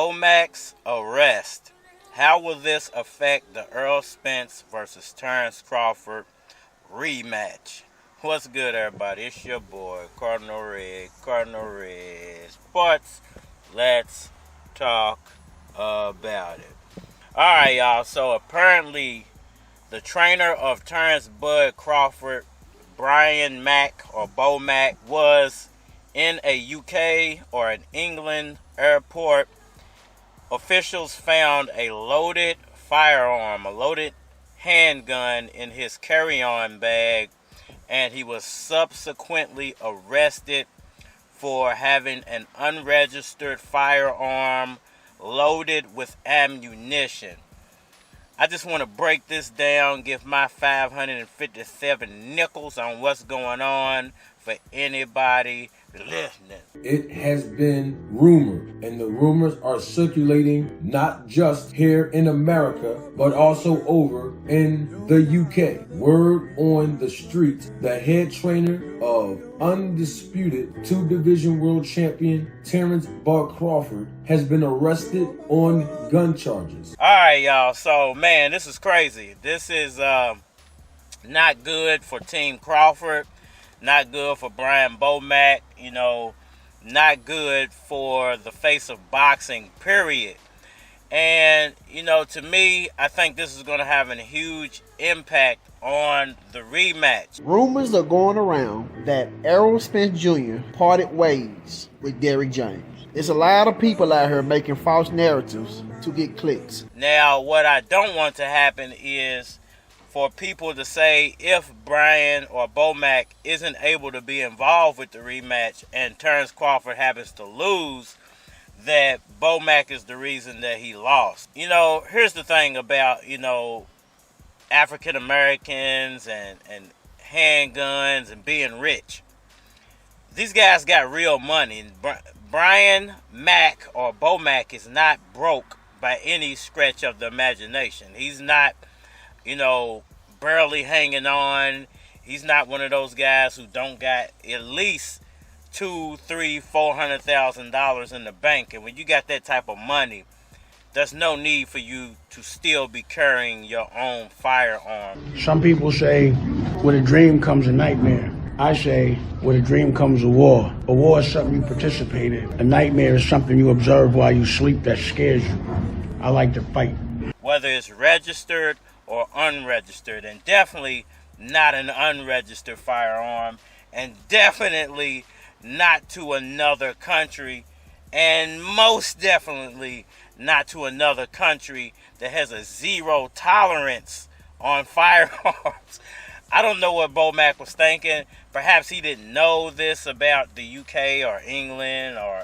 BoMac's arrest. How will this affect the Errol Spence versus Terence Crawford rematch? What's good, everybody? It's your boy, Cardinal Red Sports. Let's talk about it. Alright, y'all. So apparently, the trainer of Terence Bud Crawford, Brian Mack or BoMac, was in a UK or an England airport. Officials found a loaded firearm, a loaded handgun in his carry-on bag, and he was subsequently arrested for having an unregistered firearm loaded with ammunition. I just want to break this down, give my 557 nickels on what's going on for anybody listening. It has been rumored, and the rumors are circulating not just here in America, but also over in the UK. Word on the street, the head trainer of undisputed 2-division world champion Terence Crawford has been arrested on gun charges. Alright, y'all. So, man, this is crazy. This is not good for Team Crawford. Not good for Brian BoMac, not good for the face of boxing, period. And, to me, I think this is going to have a huge impact on the rematch. Rumors are going around that Errol Spence Jr. parted ways with Derrick James. There's a lot of people out here making false narratives to get clicks. Now, what I don't want to happen is for people to say if Brian or BoMac isn't able to be involved with the rematch and Terence Crawford happens to lose, that BoMac is the reason that he lost. Here's the thing about, African Americans and handguns and being rich. These guys got real money. Brian Mack or BoMac is not broke by any stretch of the imagination. He's not barely hanging on. He's not one of those guys who don't got at least $200,000, $300,000, $400,000 in the bank. And when you got that type of money, there's no need for you to still be carrying your own firearm. Some people say, with a dream comes a nightmare. I say, with a dream comes a war. A war is something you participate in. A nightmare is something you observe while you sleep that scares you. I like to fight. Whether it's registered or unregistered, and definitely not an unregistered firearm, and definitely not to another country, and most definitely not to another country that has a zero tolerance on firearms. I don't know what BoMac was thinking. Perhaps he didn't know this about the UK or England or,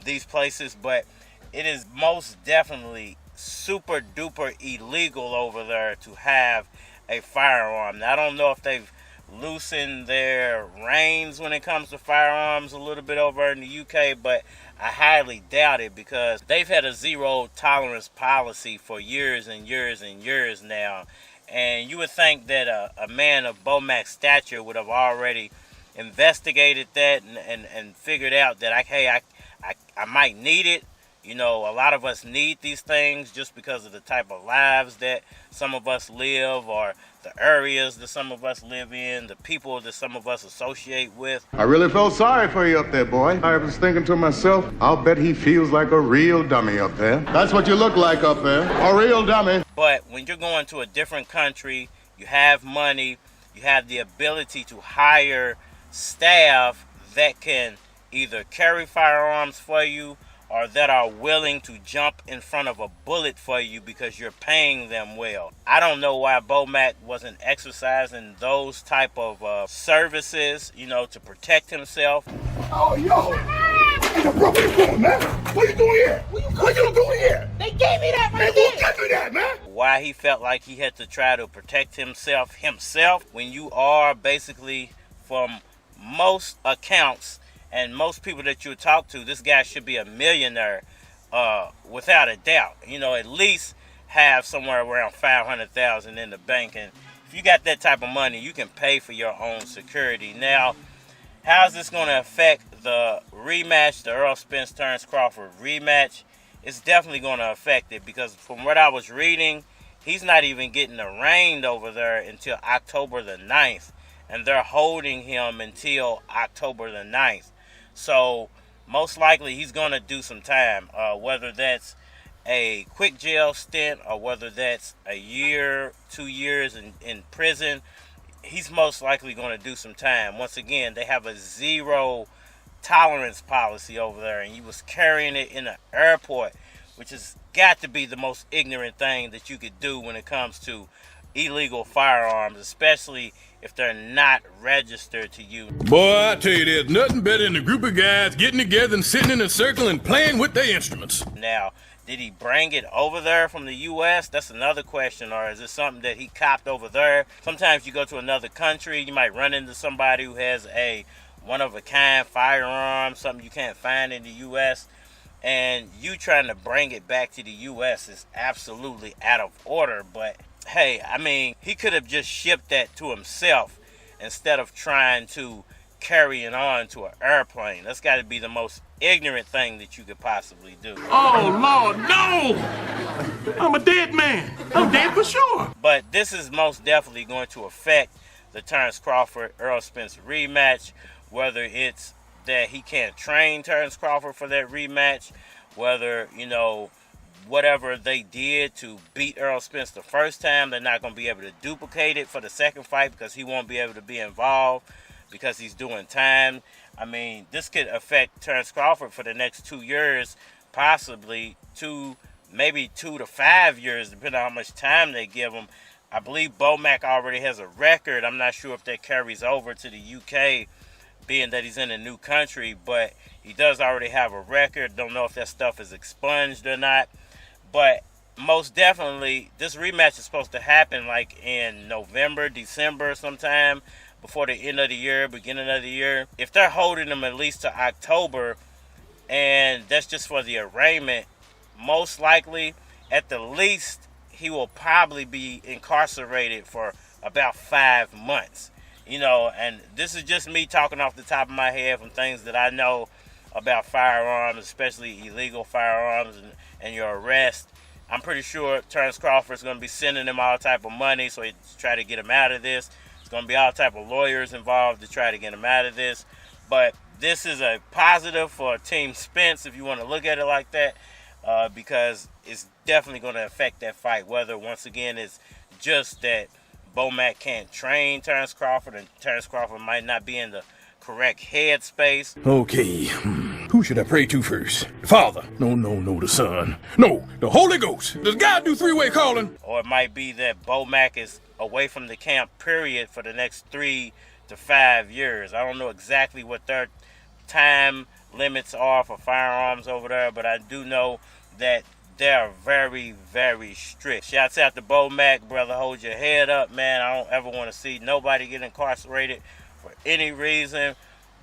these places, but it is most definitely super duper illegal over there to have a firearm. Now, I don't know if they've loosened their reins when it comes to firearms a little bit over in the UK, but I highly doubt it because they've had a zero tolerance policy for years and years and years now. And you would think that a man of BoMac's stature would have already investigated that and figured out that I might need it. A lot of us need these things just because of the type of lives that some of us live, or the areas that some of us live in, the people that some of us associate with. I really felt sorry for you up there, boy. I was thinking to myself, I'll bet he feels like a real dummy up there. That's what you look like up there, a real dummy. But when you're going to a different country, you have money, you have the ability to hire staff that can either carry firearms for you or that are willing to jump in front of a bullet for you because you're paying them well. I don't know why BoMac wasn't exercising those type of services, to protect himself. Oh, yo. Hey, bro, what you doing, man? What you doing here? What you doing here? They gave me that right there. Who gave me that, man? Why he felt like he had to try to protect himself when you are basically, from most accounts, and most people that you talk to, this guy should be a millionaire without a doubt. At least have somewhere around $500,000 in the bank. And if you got that type of money, you can pay for your own security. Now, how's this going to affect the rematch, the Errol Spence Terence Crawford rematch? it's definitely going to affect it, because from what I was reading, he's not even getting arraigned over there until October the 9th, and they're holding him until October the 9th. So most likely he's going to do some time, whether that's a quick jail stint or whether that's a year, 2 years in prison. He's most likely going to do some time. Once again, they have a zero tolerance policy over there, and he was carrying it in the airport, which has got to be the most ignorant thing that you could do when it comes to illegal firearms, especially if they're not registered to you. Boy, I tell you, there's nothing better than a group of guys getting together and sitting in a circle and playing with their instruments. Now, did he bring it over there from the U.S.? That's another question. Or is it something that he copped over there? Sometimes you go to another country, you might run into somebody who has a one-of-a-kind firearm, something you can't find in the U.S., and you trying to bring it back to the U.S. is absolutely out of order. But, hey, I mean, he could have just shipped that to himself instead of trying to carry it on to an airplane. That's got to be the most ignorant thing that you could possibly do. Oh, Lord, no! I'm a dead man. I'm dead for sure. But this is most definitely going to affect the Terence Crawford Errol Spence rematch, whether it's that he can't train Terence Crawford for that rematch, whether, you know, whatever they did to beat Errol Spence the first time, they're not going to be able to duplicate it for the second fight because he won't be able to be involved because he's doing time. I mean, this could affect Terence Crawford for the next 2 years, possibly maybe 2 to 5 years, depending on how much time they give him. I believe BoMac already has a record. I'm not sure if that carries over to the UK, being that he's in a new country, but he does already have a record. Don't know if that stuff is expunged or not. But most definitely, this rematch is supposed to happen like in November, December sometime, before the end of the year, beginning of the year. If they're holding him at least to October, and that's just for the arraignment, most likely, at the least, he will probably be incarcerated for about 5 months. You know, and this is just me talking off the top of my head from things that I know about firearms, especially illegal firearms and your arrest. I'm pretty sure Terence Crawford is going to be sending him all type of money so he try to get him out of this. There's going to be all type of lawyers involved to try to get him out of this. But this is a positive for Team Spence, if you want to look at it like that, because it's definitely going to affect that fight, whether, once again, it's just that BoMac can't train Terence Crawford, and Terence Crawford might not be in the correct headspace. Okay, who should I pray to first? The Father? No, the Son. No, the Holy Ghost. Does God do three-way calling? Or it might be that BoMac is away from the camp, period, for the next 3 to 5 years. I don't know exactly what their time limits are for firearms over there, but I do know that they're very, very strict. Shouts out to BoMac, brother. Hold your head up, man. I don't ever want to see nobody get incarcerated for any reason.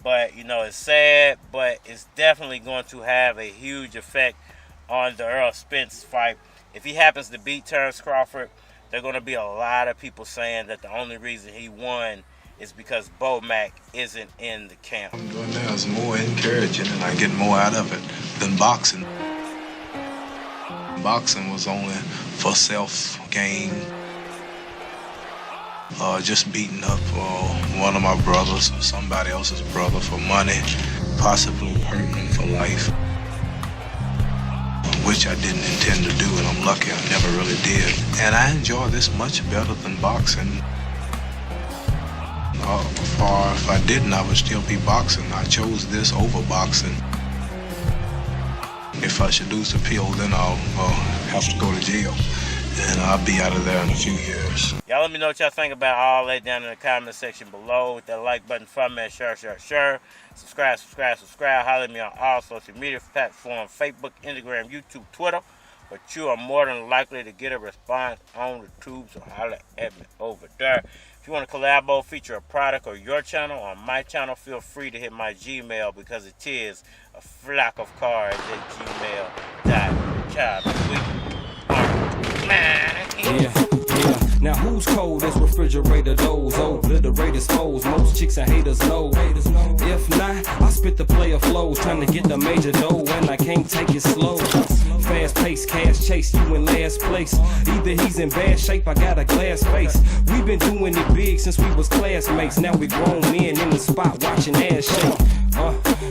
But, you know, it's sad, but it's definitely going to have a huge effect on the Errol Spence fight. If he happens to beat Terence Crawford, there are going to be a lot of people saying that the only reason he won is because BoMac isn't in the camp. I'm doing now is more encouraging, and I get more out of it than boxing. Boxing was only for self-gain, just beating up one of my brothers or somebody else's brother for money, possibly hurting him for life, which I didn't intend to do, and I'm lucky I never really did. And I enjoy this much better than boxing. Or if I didn't, I would still be boxing. I chose this over boxing. If I should lose the appeal, then I'll have to go to jail, and I'll be out of there in a few years. Y'all let me know what y'all think about all that down in the comment section below. Hit that like button for me, share. Subscribe. Holler at me on all social media platforms, Facebook, Instagram, YouTube, Twitter. But you are more than likely to get a response on the tube, so holler at me over there. If you want to collabo, feature a product or your channel on my channel, feel free to hit my Gmail, because it is a flock of cards at gmail.com. Yeah. Now who's cold as refrigerator doors? Obliterated foes, most chicks and haters know. If not, I spit the player flows, trying to get the major dough, and I can't take it slow. Fast pace, cash chase, you in last place. Either he's in bad shape, I got a glass face. We've been doing it big since we was classmates. Now we grown men in the spot watching ass shake.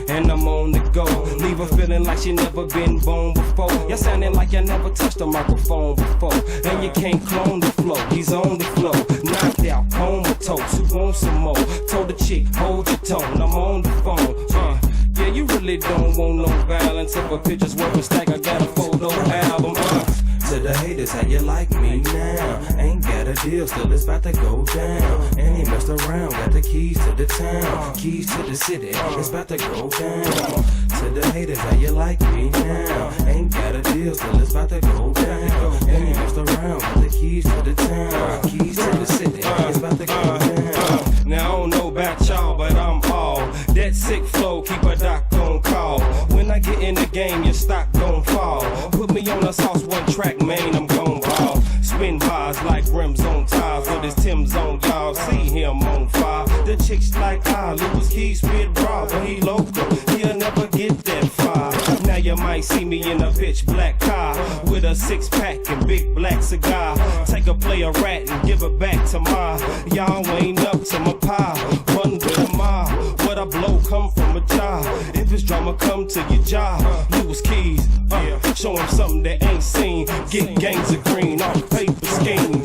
And I'm on the go. Leave her feeling like she never been born before. Y'all sounding like y'all never touched a microphone before. And you can't clone the flow, he's on the flow. Knocked out, comatose, who wants some more? Told the chick, hold your tone, I'm on the phone. Yeah, you really don't want no violence. If a picture's worth a stack, I got a photo album. To the haters, how you like me now? Ain't got a deal, still it's about to go down. And he messed around, got the keys to the town, keys to the city, it's about to go down. To the haters, how you like me now? Ain't got a deal, still it's about to go down. And he messed around, got the keys to the town, keys to the city, it's about to go down. Now I don't know about y'all, but I'm all that sick flow, keep a doc on call. When I get in the game, your stock gon' fall. Put me on a sauce, one track, man, I'm gon' ball. Spin bars like rims on tires, with his Tim's on, y'all see him on fire. The chicks like Lewis Keys with bra, but he local, he'll never get that far. Now you might see me in a pitch black car with a 6-pack and big black cigar. Take a play a rat and give it back to ma. Y'all ain't up to my pie. Run with a ma. What I blow come from a jar. If it's drama, come to your job. Lewis Keys, show him something they ain't seen. Get gangs of green off paper scheme.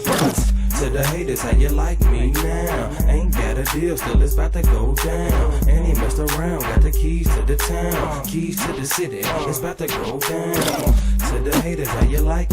To the haters, how you like me now? Ain't got a deal, still it's about to go down. And he messed around, got the keys to the town, keys to the city, it's about to go down. To the haters, how you like